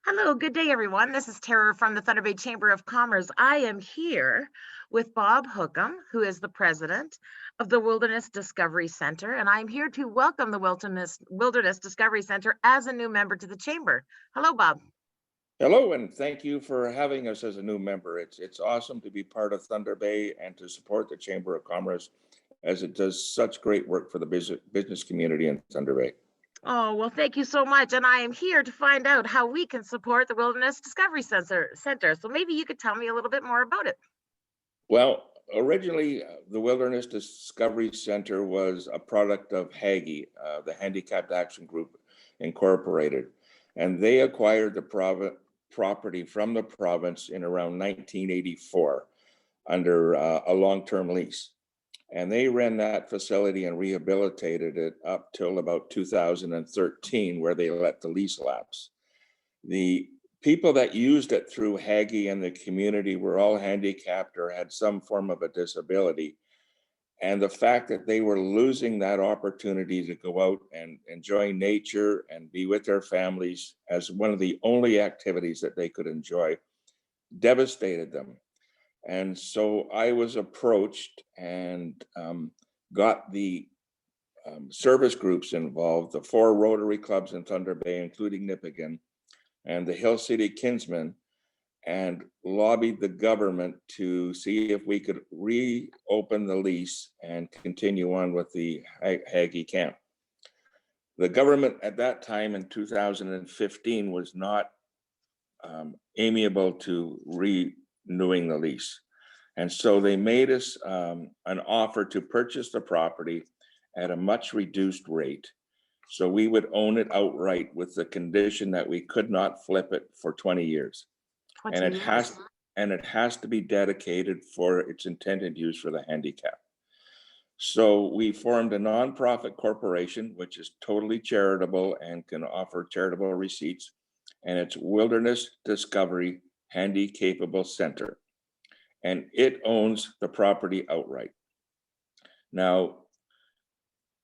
Hello, good day, everyone. This is Tara from the Thunder Bay Chamber of Commerce. I am here with Bob Hookham, who is the president of the Wilderness Discovery Center, and I'm here to welcome the Wilderness Discovery Center as a new member to the chamber. Hello, Bob. Hello, and thank you for having us as a new member. It's awesome to be part of Thunder Bay and to support the Chamber of Commerce as it does such great work for the business community in Thunder Bay. Oh, well, thank you so much. And I am here to find out how we can support the Wilderness Discovery Center. So maybe you could tell me a little bit more about it. Well, originally, the Wilderness Discovery Center was a product of HAGI, the Handicapped Action Group Incorporated, and they acquired the property from the province in around 1984 under a long-term lease. And they ran that facility and rehabilitated it up till about 2013, where they let the lease lapse. The people that used it through Haggy and the community were all handicapped or had some form of a disability. And the fact that they were losing that opportunity to go out and enjoy nature and be with their families as one of the only activities that they could enjoy devastated them. And so I was approached and got the service groups involved, the four Rotary clubs in Thunder Bay, including Nipigon, and the Hill City Kinsmen, and lobbied the government to see if we could reopen the lease and continue on with the Haggy camp. The government at that time in 2015 was not amiable to renewing the lease. And so they made us an offer to purchase the property at a much reduced rate. So we would own it outright with the condition that we could not flip it for 20 years. 20 And years. it has to be dedicated for its intended use for the handicap. So we formed a nonprofit corporation, which is totally charitable and can offer charitable receipts. And it's Wilderness Discovery Handy Capable Center. And it owns the property outright. Now,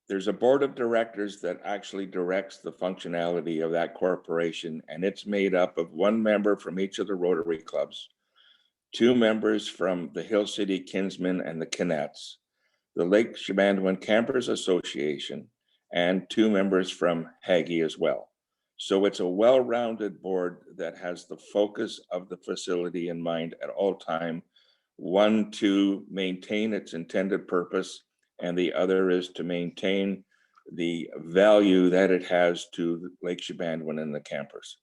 there's a board of directors that actually directs the functionality of that corporation, and it's made up of one member from each of the Rotary clubs, two members from the Hill City Kinsmen and the Kinets, the Lake Chebanduan Campers Association, and two members from Haggy as well. So it's a well-rounded board that has the focus of the facility in mind at all time. One, to maintain its intended purpose, and the other is to maintain the value that it has to Lake Chebanduan and the campers.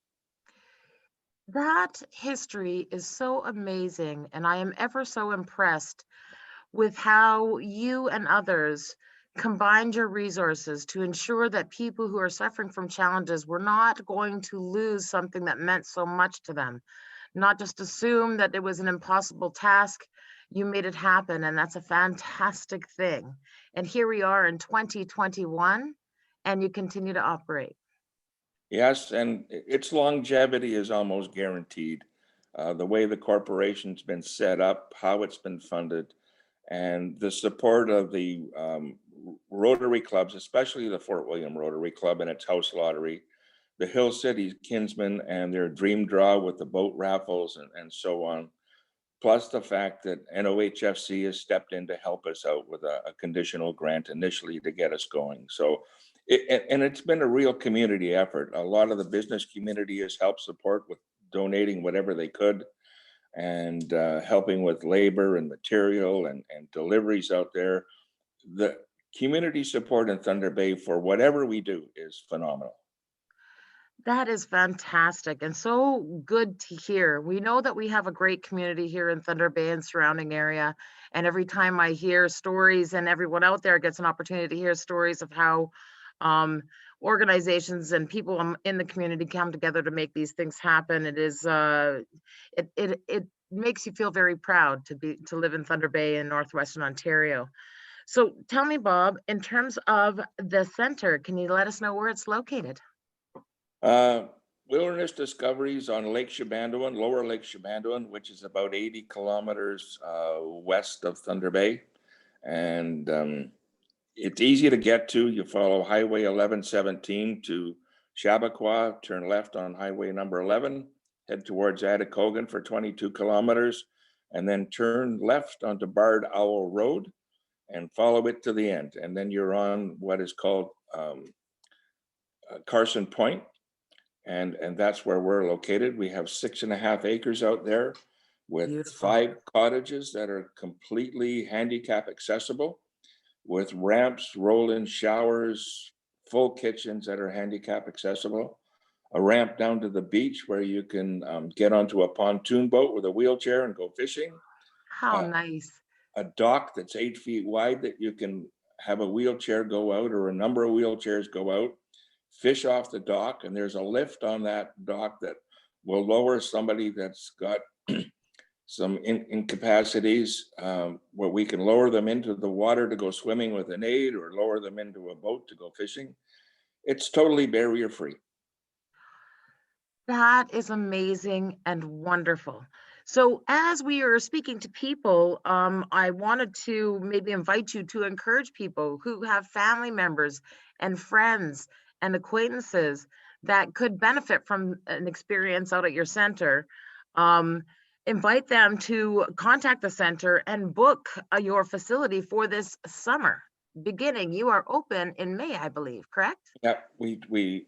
That history is so amazing, and I am ever so impressed with how you and others combined your resources to ensure that people who are suffering from challenges were not going to lose something that meant so much to them. Not just assume that it was an impossible task. You made it happen, and that's a fantastic thing. And here we are in 2021, and you continue to operate. Yes, and its longevity is almost guaranteed. The way the corporation's been set up, how it's been funded, and the support of the Rotary clubs, especially the Fort William Rotary Club and its house lottery, the Hill City Kinsmen and their dream draw with the boat raffles and so on, plus the fact that NOHFC has stepped in to help us out with a conditional grant initially to get us going. So, and it's been a real community effort. A lot of the business community has helped support with donating whatever they could and helping with labor and material and deliveries out there. The community support in Thunder Bay for whatever we do is phenomenal. That is fantastic and so good to hear. We know that we have a great community here in Thunder Bay and surrounding area. And every time I hear stories, and everyone out there gets an opportunity to hear stories of how um, organizations and people in the community come together to make these things happen, it makes you feel very proud to live in Thunder Bay in northwestern Ontario. So tell me, Bob, in terms of the center, can you let us know where it's located? Uh, Wilderness Discoveries on Lake Chebanduan, Lower Lake Chebanduan, which is about 80 kilometers west of Thunder Bay. And it's easy to get to. You follow Highway 1117 to Chappaqua, turn left on highway number 11, head towards Atikogan for 22 kilometers, and then turn left onto Bard Owl Road and follow it to the end. And then you're on what is called Carson Point, and that's where we're located. We have 6.5 acres out there with Beautiful. 5 cottages that are completely handicap accessible, with ramps, roll-in showers, full kitchens that are handicap accessible, a ramp down to the beach where you can get onto a pontoon boat with a wheelchair and go fishing, How uh, nice. a dock that's 8 feet wide that you can have a wheelchair go out or a number of wheelchairs go out, fish off the dock, and there's a lift on that dock that will lower somebody that's got some incapacities, where we can lower them into the water to go swimming with an aid or lower them into a boat to go fishing. It's totally barrier free. That is amazing and wonderful. So, as we are speaking to people, I wanted to maybe invite you to encourage people who have family members and friends and acquaintances that could benefit from an experience out at your center. Um, Invite them to contact the center and book your facility for this summer beginning. You are open in May, I believe, correct? Yeah, we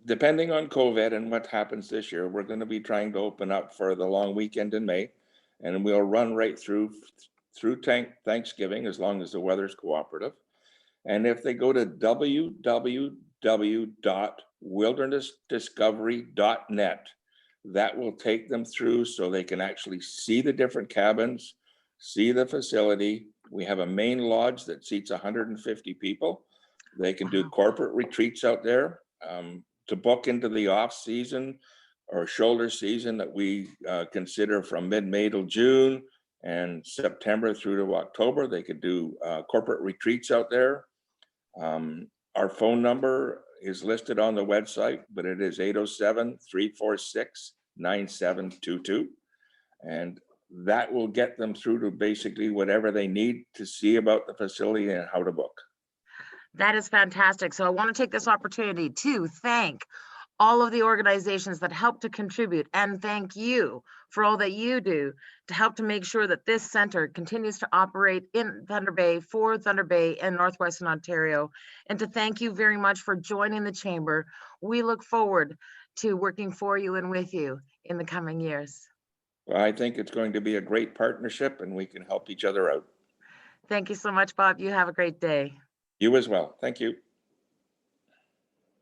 depending on COVID and what happens this year, we're going to be trying to open up for the long weekend in May, and we'll run right through Thanksgiving as long as the weather's cooperative. And if they go to www.wildernessdiscovery.net, that will take them through so they can actually see the different cabins, see the facility. We have a main lodge that seats 150 people. They can do Wow. corporate retreats out there, to book into the off season or shoulder season that we consider from mid-May till June and September through to October. They could do corporate retreats out there. Our phone number is listed on the website, but it is 807-346-9722. And that will get them through to basically whatever they need to see about the facility and how to book. That is fantastic. So I want to take this opportunity to thank all of the organizations that help to contribute and thank you for all that you do to help to make sure that this center continues to operate in Thunder Bay for Thunder Bay and Northwestern Ontario. And to thank you very much for joining the chamber. We look forward to working for you and with you in the coming years. I think it's going to be a great partnership and we can help each other out. Thank you so much, Bob. You have a great day. You as well. Thank you.